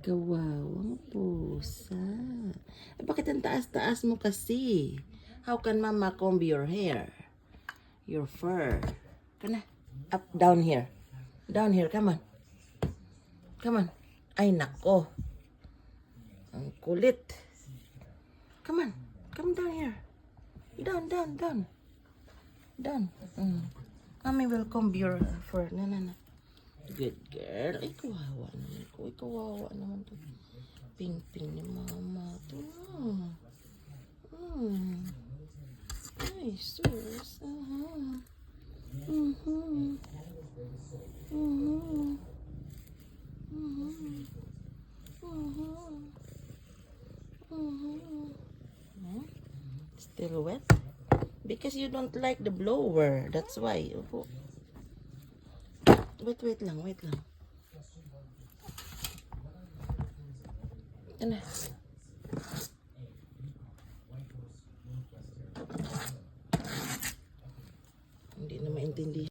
Kawawang pusa. Bakit ang taas-taas mo kasi? How can mama comb your hair? Your fur. Kana. Up, down here. Down here, come on. Come on. Ay, nako. Ang kulit. Come on. Come down here. Down. Down. Mommy will comb your fur. No. Good girl. Ay, kawawa naman ko. Ay, kawawa naman to. Ping-ping ni mama to. Ay, sus. Still wet? Because you don't like the blower. That's why. Wait lang. Ano? Hindi na maintindihan.